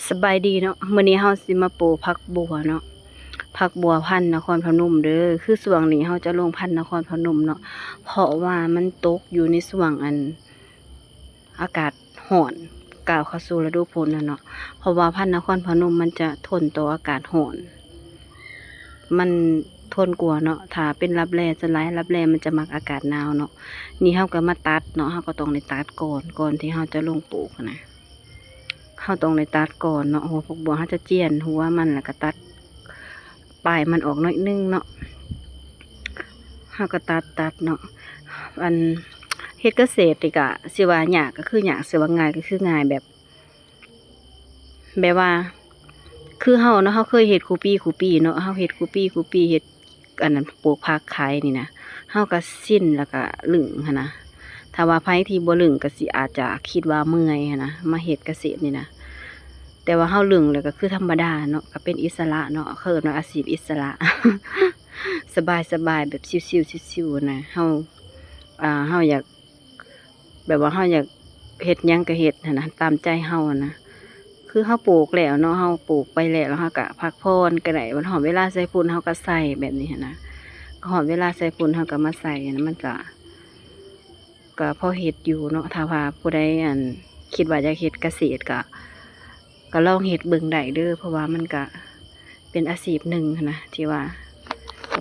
สบายดีเนาะมื้อนี้เฮาสิมาปลูกผักบัวเนาะผักบัวพันธุ์นครพนมเด้อคือช่วงนี้เฮาจะลงพันธุ์นครพนมเนาะเพราะว่ามันตกอยู่ในช่วงอากาศร้อนก้าวเข้าสู่ฤดูฝนแล้วเนาะเพราะว่าพันธุ์นครพนมมันจะทนต่ออากาศร้อนมันทนกว่าเนาะถ้าเป็นรับแลส่วนหลายรับแลมันจะมักอากาศหนาวเนาะนี่เฮาก็มาตัดเนาะเฮาก็ต้องได้ตัดก่อนที่เฮาจะลงปลูกนะเฮาต้องได้ตัดก่อนเนาะหัวผักบัวเฮาจะเจียนหัวมันแล้วก็ตัดปลายมันออกน้อยนึงเนาะเฮาก็ตัดเนาะอันเฮ็ดเกษตรนี่ก็สิว่ายากก็คือยากสิว่าง่ายก็คือง่ายแบบว่าคือเฮาเนาะเฮาเคยเฮ็ดคูปีเนาะเฮาเฮ็ดคูปีเฮ็ดอันนั้นปลูกผักขายนี่นะเฮาก็สิ้นแล้วก็ลึงหันนะถ้าว่าไผที่บ่ลึงก็สิอาจจะคิดว่าเมื่อยหันนะมาเฮ็ดเกษตรนี่นะแต่ว่าเฮาลึงแล้วก็คือธรรมดาเนาะก็เป็นอิสระเนาะเขาเอิ้นว่าอาชีพอิสระ สบายแบบชิวๆนะเฮาอยากแบบว่าเฮาอยากเฮ็ดหยังก็เฮ็ดหันนะตามใจเฮานะคือเฮาปลูกแล้วเนาะเฮาปลูกไปแล้วเฮาก็พักผ่อนก็ได้วันหอมเวลาใส่ปุ๋ยเฮาก็ใส่แบบนี้หันนะหอมเวลาใส่ปุ๋ยเฮาก็มาใส่นะมันก็พอเฮ็ดอยู่เนาะถ้าว่าผู้ใดคิดว่าอยากเฮ็ดเกษตรก็ลองเฮ็ดเบิ่งได้เด้อเพราะว่ามันก็เป็นอาชีพหนึ่งนะที่ว่า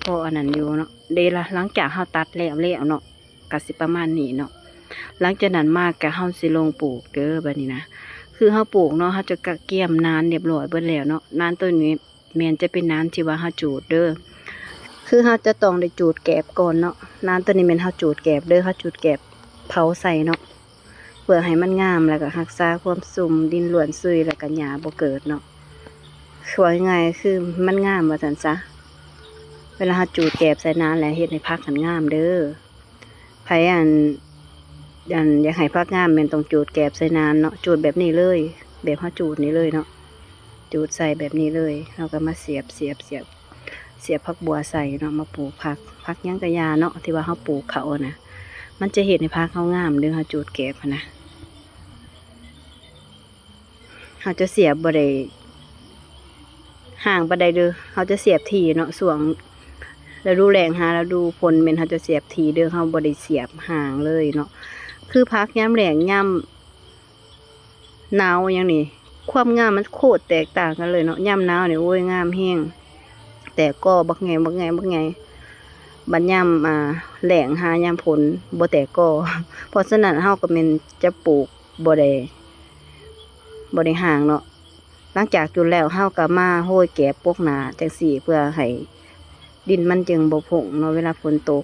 พออันนั้นอยู่เนาะเดะละหลังจากเฮาตัดแล้วเนาะก็สิประมาณนี้เนาะหลังจากนั้นมากก็เฮาสิลงปลูกเด้อบัดนี้นะคือเฮาปลูกเนาะเฮาจะกะเกี่ยมนานเรียบร้อยเบิดแล้วเนาะนานตัวนี้แม่นจะเป็นนานที่ว่าเฮาจูดเด้อคือเฮาจะต้องได้จูดแกบก่อนเนาะนานตัวนี้แม่นเฮาจูดแกบเด้อเฮาจูดแกบเผาใส่เนาะเพื่อให้มันงามแล้วก็รักษาความสุ่มดินล้วนซุยแล้วก็หญ้าบ่เกิดเนาะคือว่าง่ายคือมันงามว่าซั่นซะเวลาเฮาจูดแกบใส่นานแล้วเฮ็ดให้ผักมันงามเด้อไผอยากให้ผักงามแม่นต้องจูดแกบใส่นานเนาะจูดแบบนี้เลยแบบเฮาจูดนี่เลยเนาะจูดใส่แบบนี้เลยแล้วก็มาเสียบผักบัวใส่เนาะมาปลูกผักหยังกะยาเนาะที่ว่าเฮาปลูกเขานะมันจะเห็นในผักเขางามเด้อเฮาจูดแกบนะเฮาจะเสียบบ่ได้ห่างบ่ได้เด้อเฮาจะเสียบทีเนาะส่วงแล้วดูแรงหาแล้วดูผลแม่นเฮาจะเสียบทีเด้อเฮาบ่ได้เสียบห่างเลยเนาะคือผักยามแล้งยามหนาวอย่างนี้ความงามมันโคตรแตกต่างกันเลยเนาะยามหนาวนี่โอ้ยงามแฮงแต่ก็บักไงบัดยามแหล่งหายามผลบ่แต่ก็เพราะฉะนั้นเฮาก็แม่นจะปลูกบ่ได้ห่างเนาะหลังจากจุดแล้วเฮาก็มาโห้ยแกบปกหนาจังซี่เพื่อให้ดินมันจึงบ่ผงเนาะเวลาฝนตก